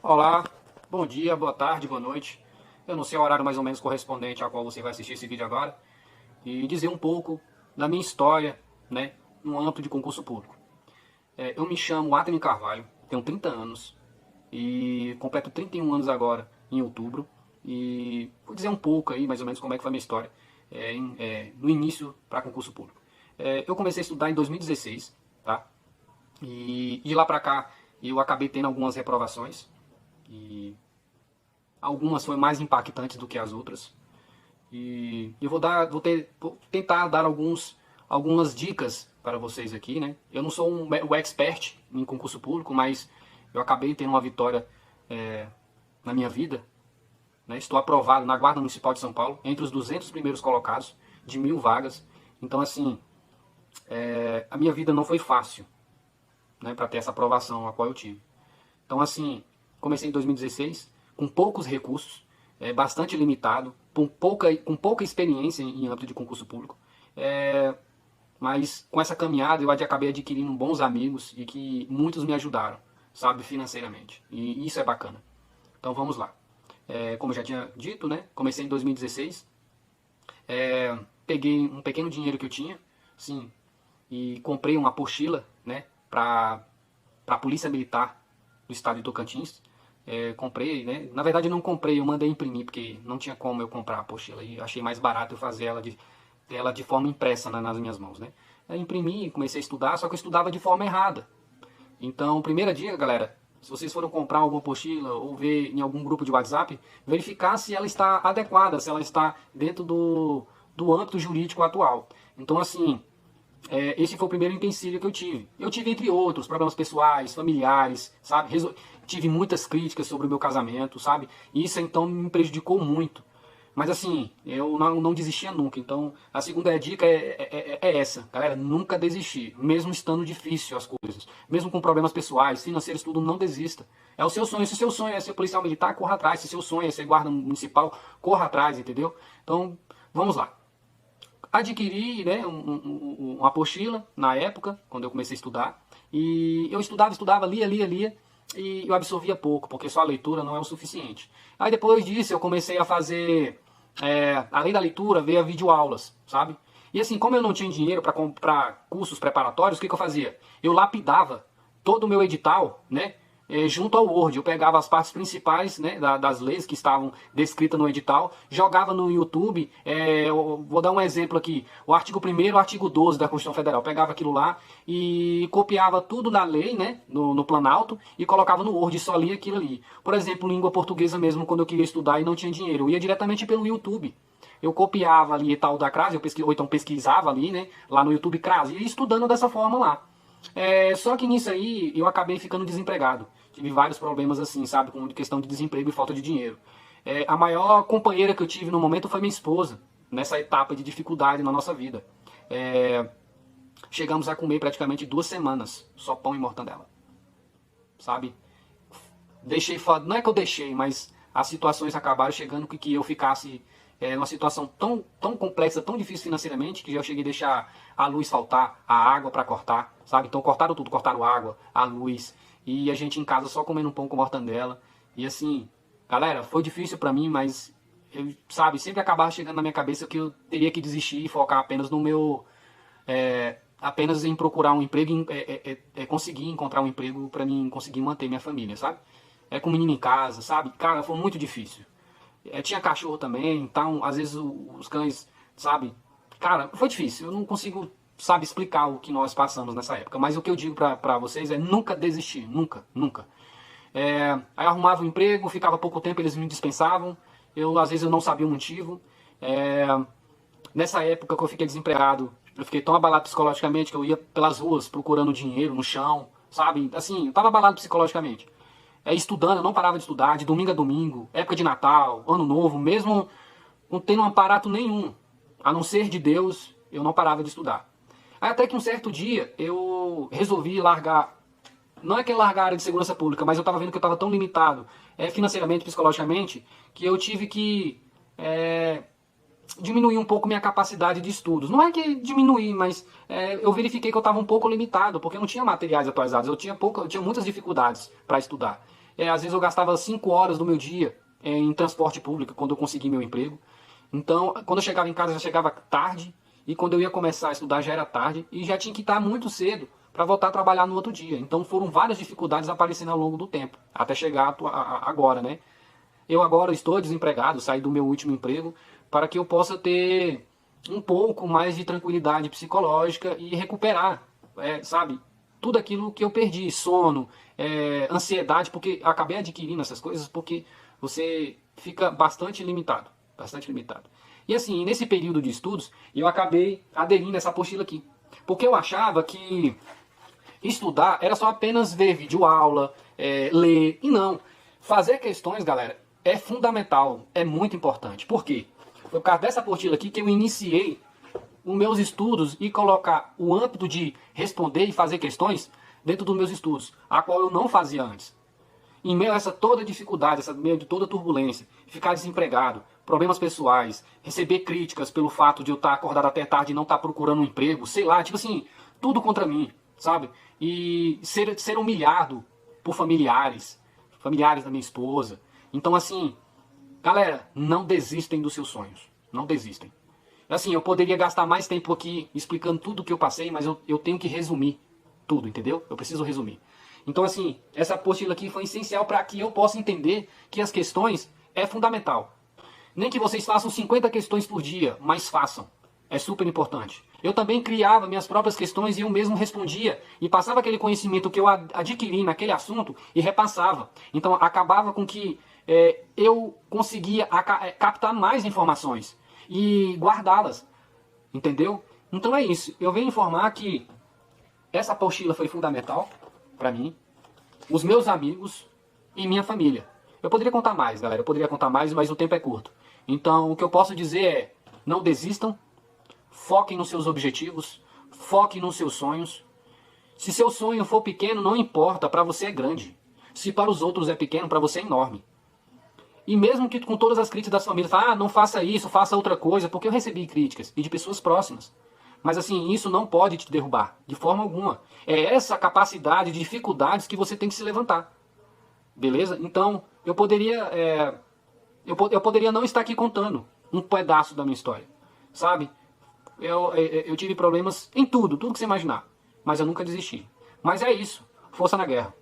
Olá, bom dia, boa tarde, boa noite. Eu não sei o horário mais ou menos correspondente ao qual você vai assistir esse vídeo agora. E dizer um pouco da minha história, né, no âmbito de concurso público. Eu me chamo Adrien Carvalho, tenho 30 anos e completo 31 anos agora, em outubro. E vou dizer um pouco aí, mais ou menos, como é que foi a minha história no início para concurso público. Eu comecei a estudar em 2016, tá? E de lá para cá eu acabei tendo algumas reprovações. E algumas foram mais impactantes do que as outras. E eu vou tentar dar algumas dicas para vocês aqui, né? Eu não sou o expert em concurso público, mas eu acabei tendo uma vitória na minha vida, né? Estou aprovado na Guarda Municipal de São Paulo, entre os 200 primeiros colocados, de 1000 vagas. Então, assim, a minha vida não foi fácil, né, para ter essa aprovação a qual eu tive. Então, assim, comecei em 2016, com poucos recursos, bastante limitado, com pouca experiência em âmbito de concurso público. Mas com essa caminhada eu acabei adquirindo bons amigos e que muitos me ajudaram, sabe, financeiramente. E isso é bacana. Então vamos lá. Como eu já tinha dito, né, comecei em 2016, peguei um pequeno dinheiro que eu tinha, sim, e comprei uma apostila, né, para a Polícia Militar do estado de Tocantins. Comprei, né? Na verdade não comprei, eu mandei imprimir, porque não tinha como eu comprar a apostila. E achei mais barato eu fazer ela de forma impressa nas minhas mãos, né? Aí imprimi, comecei a estudar, só que eu estudava de forma errada. Então, primeira dica, galera, se vocês foram comprar alguma apostila ou ver em algum grupo de WhatsApp, verificar se ela está adequada, se ela está dentro do âmbito jurídico atual. Então, assim, esse foi o primeiro empecilho que eu tive. Eu tive, entre outros, problemas pessoais, familiares, sabe? Tive muitas críticas sobre o meu casamento, sabe? E isso, então, me prejudicou muito. Mas, assim, eu não desistia nunca. Então, a segunda dica é essa. Galera, nunca desistir. Mesmo estando difícil as coisas. Mesmo com problemas pessoais, financeiros, tudo, não desista. É o seu sonho. Se o seu sonho é ser policial militar, corra atrás. Se o seu sonho é ser guarda municipal, corra atrás, entendeu? Então, vamos lá. Adquiri, né, uma apostila na época, quando eu comecei a estudar. E eu estudava, lia, e eu absorvia pouco, porque só a leitura não é o suficiente. Aí depois disso eu comecei a fazer, além da leitura, veio a videoaulas, sabe? E assim, como eu não tinha dinheiro para comprar cursos preparatórios, o que eu fazia? Eu lapidava todo o meu edital, né? Junto ao Word, eu pegava as partes principais, né, das leis que estavam descritas no edital, jogava no YouTube, eu vou dar um exemplo aqui, o artigo 1º, o artigo 12 da Constituição Federal, pegava aquilo lá e copiava tudo da lei, né, no Planalto, e colocava no Word, e só lia aquilo ali. Por exemplo, língua portuguesa mesmo, quando eu queria estudar e não tinha dinheiro, eu ia diretamente pelo YouTube. Eu copiava ali tal da crase, ou então pesquisava ali, né, lá no YouTube crase, e ia estudando dessa forma lá. Só que nisso aí eu acabei ficando desempregado. Tive vários problemas assim, sabe, com questão de desemprego e falta de dinheiro. A maior companheira que eu tive no momento foi minha esposa, nessa etapa de dificuldade na nossa vida. Chegamos a comer praticamente 2 semanas, só pão e mortandela. Sabe? Não é que eu deixei, mas as situações acabaram chegando que eu ficasse numa situação tão complexa, tão difícil financeiramente, que já cheguei a deixar a luz faltar, a água para cortar, sabe? Então cortaram tudo, cortaram água, a luz, e a gente em casa só comendo um pão com mortandela. E assim, galera, foi difícil para mim, mas eu, sabe, sempre acabava chegando na minha cabeça que eu teria que desistir e focar apenas no meu, apenas em procurar um emprego, conseguir encontrar um emprego para mim conseguir manter minha família, sabe? Com menino em casa, sabe? Cara, foi muito difícil. Tinha cachorro também, então às vezes os cães, sabe? Cara, foi difícil, eu não consigo, sabe, explicar o que nós passamos nessa época. Mas o que eu digo pra vocês é nunca desistir, nunca, nunca. Aí eu arrumava um emprego, ficava pouco tempo, eles me dispensavam. Às vezes eu não sabia o motivo. Nessa época que eu fiquei desempregado, eu fiquei tão abalado psicologicamente que eu ia pelas ruas procurando dinheiro no chão, sabe? Assim, eu tava abalado psicologicamente. Estudando, eu não parava de estudar, de domingo a domingo, época de Natal, Ano Novo, mesmo não tendo um aparato nenhum, a não ser de Deus, eu não parava de estudar. Aí até que um certo dia eu resolvi largar, não é que largar a área de segurança pública, mas eu estava vendo que eu estava tão limitado financeiramente, psicologicamente, que eu tive que diminuir um pouco minha capacidade de estudos. Não é que diminuir, mas eu verifiquei que eu estava um pouco limitado, porque eu não tinha materiais atualizados, eu tinha muitas dificuldades para estudar. Às vezes eu gastava 5 horas do meu dia em transporte público quando eu consegui meu emprego. Então, quando eu chegava em casa, já chegava tarde. E quando eu ia começar a estudar, já era tarde. E já tinha que estar muito cedo para voltar a trabalhar no outro dia. Então, foram várias dificuldades aparecendo ao longo do tempo. Até chegar agora, né? Eu agora estou desempregado, saí do meu último emprego, para que eu possa ter um pouco mais de tranquilidade psicológica e recuperar, sabe, tudo aquilo que eu perdi, sono, ansiedade, porque acabei adquirindo essas coisas porque você fica bastante limitado, bastante limitado. E assim, nesse período de estudos, eu acabei aderindo a essa apostila aqui, porque eu achava que estudar era só apenas ver videoaula, ler, e não. Fazer questões, galera, é fundamental, é muito importante. Por quê? Foi por causa dessa apostila aqui que eu iniciei os meus estudos e colocar o âmbito de responder e fazer questões dentro dos meus estudos, a qual eu não fazia antes. Em meio a essa toda dificuldade, essa meio de toda turbulência, ficar desempregado, problemas pessoais, receber críticas pelo fato de eu estar acordado até tarde e não estar procurando um emprego, sei lá, tipo assim, tudo contra mim, sabe? E ser humilhado por familiares da minha esposa. Então, assim, galera, não desistem dos seus sonhos. Não desistem. Assim, eu poderia gastar mais tempo aqui explicando tudo o que eu passei, mas eu tenho que resumir tudo, entendeu? Eu preciso resumir. Então, assim, essa apostila aqui foi essencial para que eu possa entender que as questões é fundamental. Nem que vocês façam 50 questões por dia, mas façam. É super importante. Eu também criava minhas próprias questões e eu mesmo respondia e passava aquele conhecimento que eu adquiri naquele assunto e repassava. Então acabava com que eu conseguia captar mais informações e guardá-las. Entendeu? Então é isso. Eu venho informar que essa apostila foi fundamental para mim, os meus amigos e minha família. Eu poderia contar mais, galera. Eu poderia contar mais, mas o tempo é curto. Então o que eu posso dizer é: não desistam. Foquem nos seus objetivos, foquem nos seus sonhos. Se seu sonho for pequeno, não importa, para você é grande. Se para os outros é pequeno, para você é enorme. E mesmo que com todas as críticas das famílias, não faça isso, faça outra coisa, porque eu recebi críticas, e de pessoas próximas. Mas assim, isso não pode te derrubar, de forma alguma. É essa capacidade de dificuldades que você tem que se levantar. Beleza? Então, eu poderia não estar aqui contando um pedaço da minha história, sabe? Eu tive problemas em tudo que você imaginar. Mas eu nunca desisti. Mas é isso. Força na guerra.